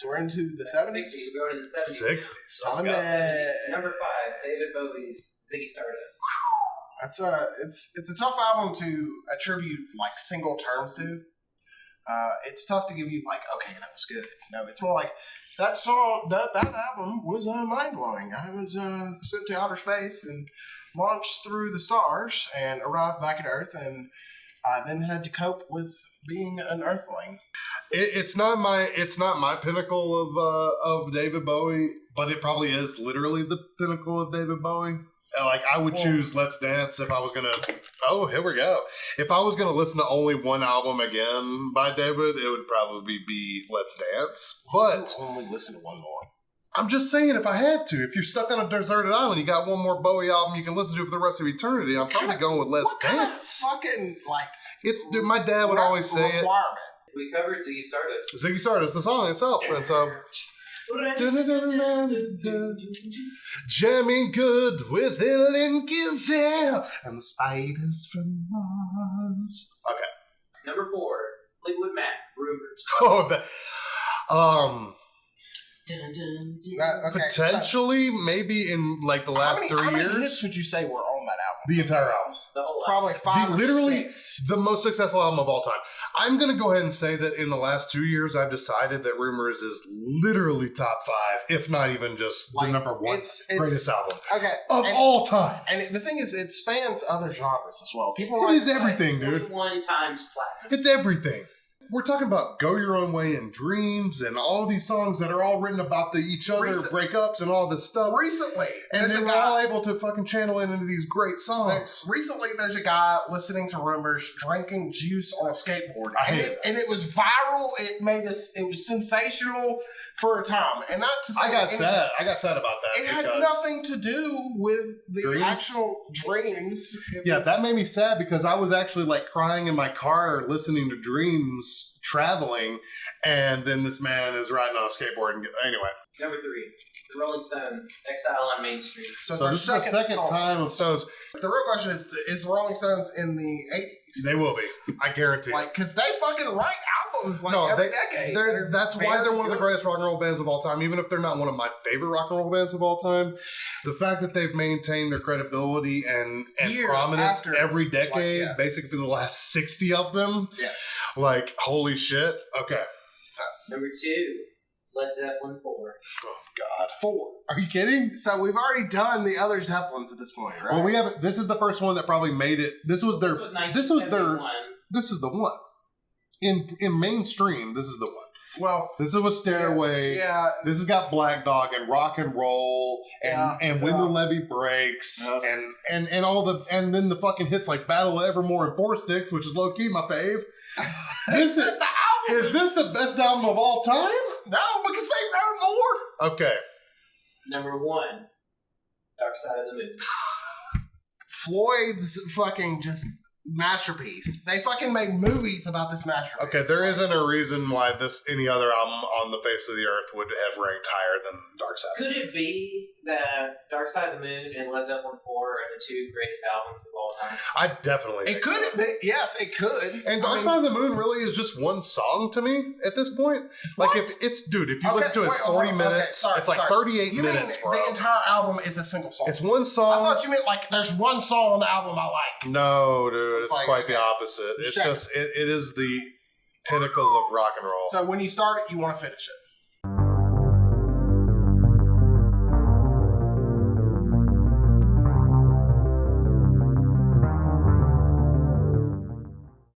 So we're into the 70s? 60s. We're going to the 70s. 70s. Number 5, David Bowie's Ziggy Stardust. It's a tough album to attribute like single terms to. It's tough to give you like, okay, that was good. No, it's more like that song, that album was mind blowing. I was sent to outer space and launched through the stars and arrived back at Earth, and I then had to cope with being an Earthling. It's not my pinnacle of David Bowie, but it probably is literally the pinnacle of David Bowie. Like, I would choose Let's Dance if I was going to... Oh, here we go. If I was going to listen to only one album again by David, it would probably be Let's Dance. But... I'll only listen to one more. I'm just saying, if I had to. If you're stuck on a deserted island, you got one more Bowie album you can listen to for the rest of eternity, I'm probably going with Let's Dance. What kind of fucking, like... Dude, my dad would always say requirement. We covered Ziggy Stardust. Ziggy Stardust, the song itself. And so... Jamming good with Ellen Gazelle and the spiders from Mars. Okay. Number 4, Fleetwood Mac, Rumors. Oh, Okay, potentially, maybe in like the last 3 years. How many hits would you say were on that album? The entire album. The whole Probably 5 or 6. The most successful album of all time. I'm going to go ahead and say that in the last 2 years, I've decided that Rumors is literally top 5, if not even just the number 1 greatest album of all time. And the thing is, it spans other genres as well. It is everything, dude. 1 times platinum. It's everything. We're talking about Go Your Own Way and Dreams and all these songs that are all written about each other, breakups and all this stuff. Recently. And they were all able to fucking channel it into these great songs. Recently, there's a guy listening to Rumors drinking juice on a skateboard. And it was viral. It was sensational for a time. And not to say... I got sad about that. It had nothing to do with the actual Dreams. That made me sad because I was actually like crying in my car listening to Dreams traveling, and then this man is riding on a skateboard. And anyway, number 3, the Rolling Stones, Exile on Main Street. So this is the second time of Stones. The real question is the Rolling Stones in the 80s? They will be. I guarantee. Like, because they fucking write albums every decade. That's why they're one of the greatest rock and roll bands of all time, even if they're not one of my favorite rock and roll bands of all time. The fact that they've maintained their credibility and prominence every decade, basically for the last 60 of them. Yes. Like, holy shit. Okay. Number 2, Led Zeppelin 4. Oh, God. 4. Are you kidding? So we've already done the other Zeppelins at this point, right? Well, we haven't. This is the first one that probably made it. This was the one. In mainstream, this is the one. Well, this is with Stairway. Yeah. This has got Black Dog and Rock and Roll and When the Levee Breaks and all the and then the fucking hits like Battle of Evermore and Four Sticks, which is low key my fave. Is this the best album of all time? No, because they've known more. Okay. Number 1, Dark Side of the Moon. Floyd's fucking just masterpiece. They fucking made movies about this masterpiece. Okay, there isn't a reason why any other album on the face of the earth would have ranked higher than Dark Side. Could it be that Dark Side of the Moon and Led Zeppelin 4 are the 2 greatest albums of all time? I definitely think so. Yes, it could. And Dark Side of the Moon really is just one song to me at this point. Like, if you listen to it, it's 40 minutes. It's like 38 minutes, bro. The entire album is a single song. It's one song. I thought you meant like there's one song on the album I like. No, dude. It's like, quite the opposite. It's just, it is the pinnacle of rock and roll. So when you start it, you want to finish it.